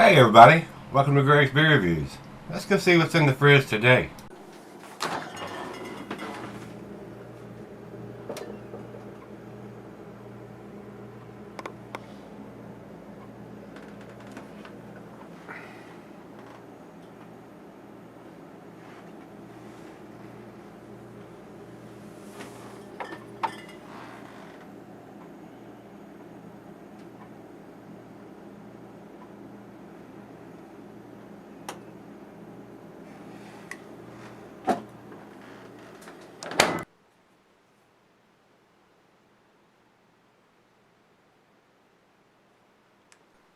Hey everybody, welcome to Gregsbeerreviews. Let's go see what's in the fridge today.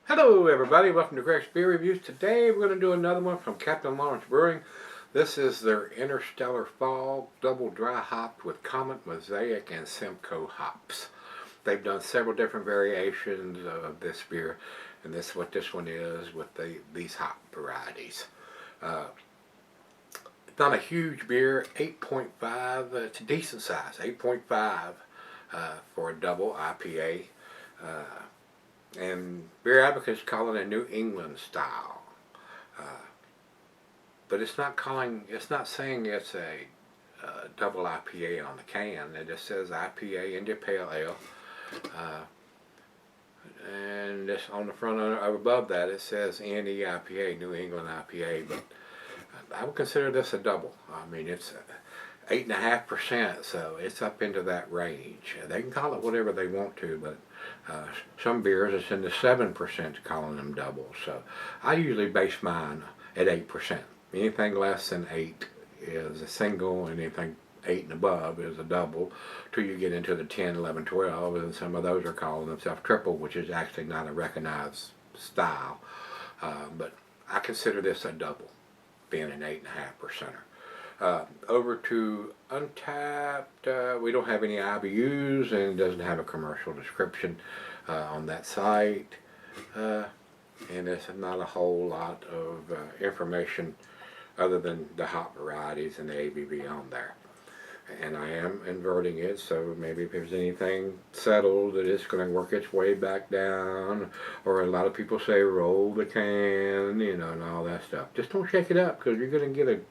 Hello everybody, welcome to Gregsbeerreviews. Today we're going to do another one from Captain Lawrence Brewing. This is their Interstellar Fall Double Dry Hopped with Comet, Mosaic, and Simcoe hops. They've done several different variations of this beer, and this is what this one is with these hop varieties. It's not a huge beer, 8.5, it's a decent size, 8.5 for a double IPA. And beer advocates call it a New England style, but it's not saying it's a double IPA on the can. It just says IPA India Pale Ale, and just on the front above that it says NEIPA, New England IPA. But I would consider this a double. I mean, it's 8.5%, so it's up into that range. They can call it whatever they want to, but some beers it's in the 7% calling them doubles. So I usually base mine at 8%. Anything less than 8 is a single, and anything 8 and above is a double, till you get into the 10, 11, 12, and some of those are calling themselves triple, which is actually not a recognized style. But I consider this a double, being an 8.5%er. Over to Untapped, we don't have any IBUs, and it doesn't have a commercial description on that site, and there's not a whole lot of information other than the hop varieties and the ABV on there. And I am inverting it, so maybe if there's anything settled that it's going to work its way back down, or a lot of people say roll the can, you know, and all that stuff. Just don't shake it up, because you're going to get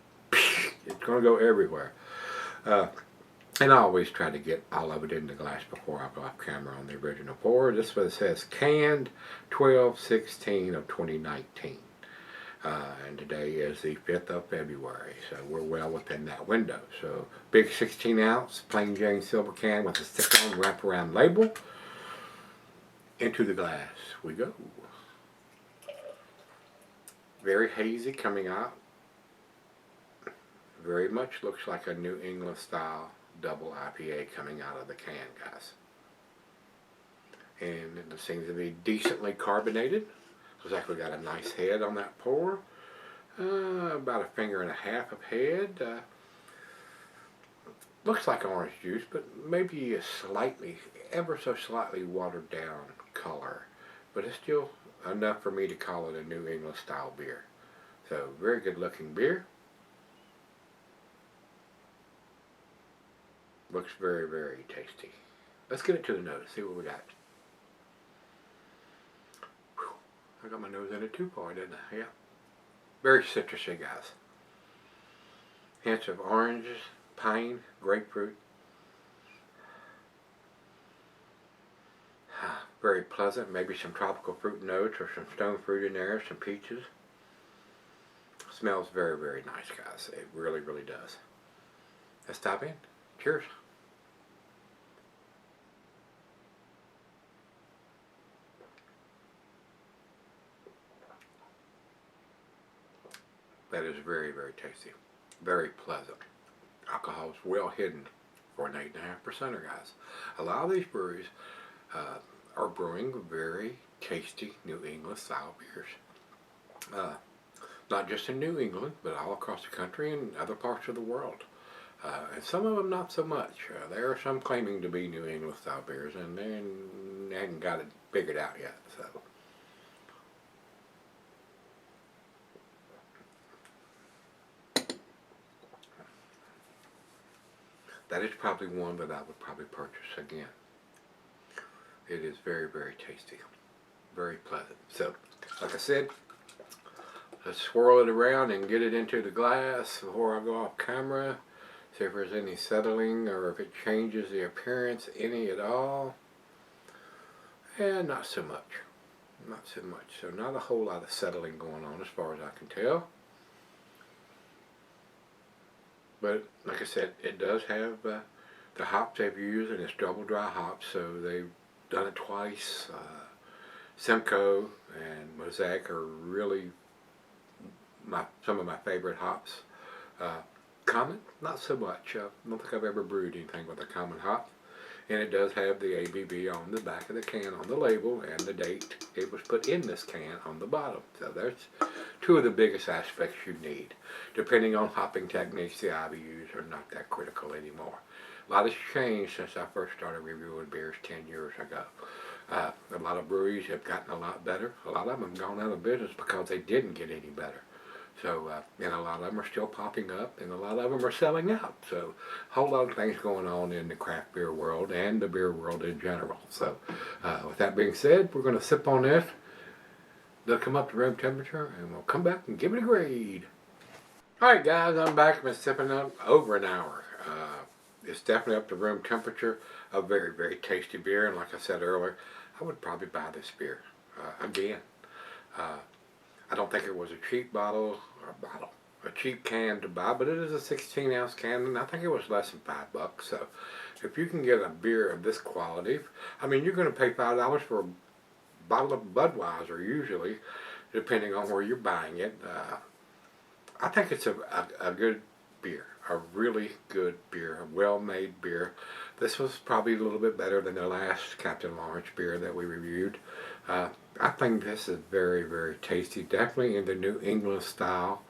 it's going to go everywhere. And I always try to get all of it in the glass before I go off camera on the original pour. This one says canned 12/16 of 2019. And today is the 5th of February, so we're well within that window. So big 16 ounce plain Jane silver can with a stick-on wraparound label. Into the glass we go. Very hazy coming out. Very much looks like a New England style double IPA coming out of the can, guys. And it seems to be decently carbonated. Looks like we got a nice head on that pour. About a finger and a half of head. Looks like orange juice, but maybe a slightly, ever so slightly watered down color. But it's still enough for me to call it a New England style beer. So very good looking beer. Looks very, very tasty. Let's get it to the nose, see what we got. Whew. I got my nose in it too far, didn't I? Yeah. Very citrusy, guys. Hints of oranges, pine, grapefruit. Very pleasant, maybe some tropical fruit notes or some stone fruit in there, some peaches. Smells very, very nice, guys. It really, really does. Let's dive in. Cheers. That is very, very tasty. Very pleasant. Alcohol is well hidden for an 8.5%er, guys. A lot of these breweries are brewing very tasty New England style beers. Not just in New England, but all across the country and other parts of the world. And some of them not so much. There are some claiming to be New England style beers, and they haven't got it figured out yet. So. That is probably one that I would probably purchase again. It is very, very tasty. Very pleasant. So, like I said, Let's swirl it around and get it into the glass before I go off camera. See if there's any settling or if it changes the appearance any at all. And not so much. Not so much. So not a whole lot of settling going on as far as I can tell. But like I said, it does have the hops they've used, and it's double dry hops, so they've done it twice. Simcoe and Mosaic are really some of my favorite hops. Common, not so much. I don't think I've ever brewed anything with a common hop. And it does have the ABV on the back of the can on the label, and the date it was put in this can on the bottom. So there's two of the biggest aspects you need. Depending on hopping techniques, the IBUs are not that critical anymore. A lot has changed since I first started reviewing beers 10 years ago. A lot of breweries have gotten a lot better. A lot of them have gone out of business because they didn't get any better. So, and a lot of them are still popping up, and a lot of them are selling out. So, a whole lot of things going on in the craft beer world and the beer world in general. So, with that being said, we're going to sip on this. They'll come up to room temperature, and we'll come back and give it a grade. Alright guys, I'm back. I've been sipping up over an hour. It's definitely up to room temperature. A very, very tasty beer, and like I said earlier, I would probably buy this beer again. I don't think it was a cheap a cheap can to buy, but it is a 16-ounce can, and I think it was less than $5. So, if you can get a beer of this quality, I mean, you're going to pay $5 for a bottle of Budweiser usually, depending on where you're buying it. I think it's a good beer, a really good beer, a well-made beer. This was probably a little bit better than the last Captain Lawrence beer that we reviewed. I think this is very, very tasty. Definitely in the New England style.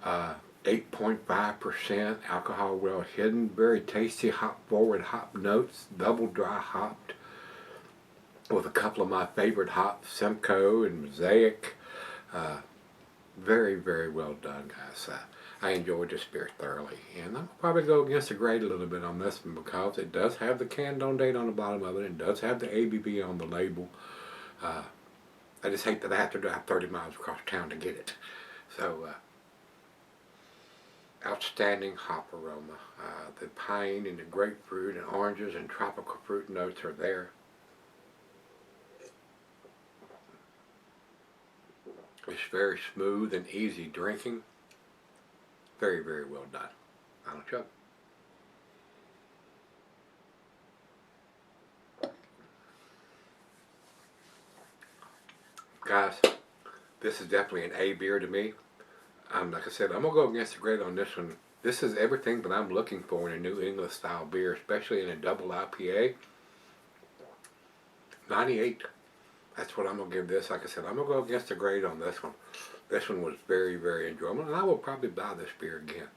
8.5% alcohol well hidden. Very tasty hop forward hop notes. Double dry hopped. With a couple of my favorite hops, Simcoe and Mosaic. Very, very well done, guys. I enjoyed this beer thoroughly. And I'll probably go against the grade a little bit on this one because it does have the canned on date on the bottom of it. It does have the ABV on the label. I just hate that I have to drive 30 miles across town to get it. So, outstanding hop aroma. The pine and the grapefruit and oranges and tropical fruit notes are there. It's very smooth and easy drinking. Very, very well done. Final chug. Guys, this is definitely an A beer to me. Like I said, I'm going to go against the grade on this one. This is everything that I'm looking for in a New England style beer, especially in a double IPA. 98. That's what I'm going to give this. Like I said, I'm going to go against the grade on this one. This one was very, very enjoyable, and I will probably buy this beer again.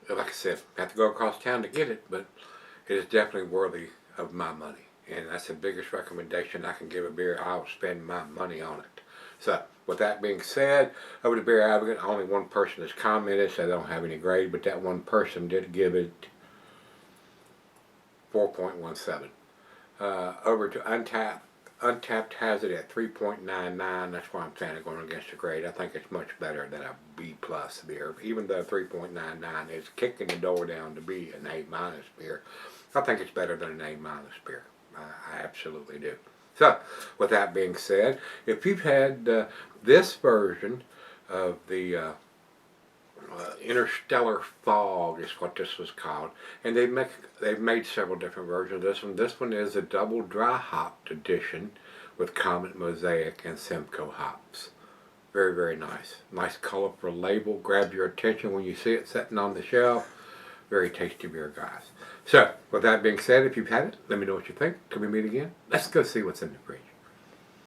Like I said, I have to go across town to get it, but it is definitely worthy of my money. And that's the biggest recommendation I can give a beer. I'll spend my money on it. So, with that being said, over to Beer Advocate, only one person has commented, so they don't have any grade, but that one person did give it 4.17. Over to Untapped. Untapped has it at 3.99. That's why I'm saying I'm going against the grade. I think it's much better than a B plus beer. Even though 3.99 is kicking the door down to be an A minus beer, I think it's better than an A minus beer. I absolutely do. So, with that being said, if you've had this version of the Interstellar Fog is what this was called, and they've made several different versions of this one. This one is a double dry hopped edition with Comet, Mosaic, and Simcoe hops. Very, very nice. Nice colorful label. Grabs your attention when you see it sitting on the shelf. Very tasty beer, guys. So, with that being said, if you've had it, let me know what you think. Can we meet again? Let's go see what's in the fridge.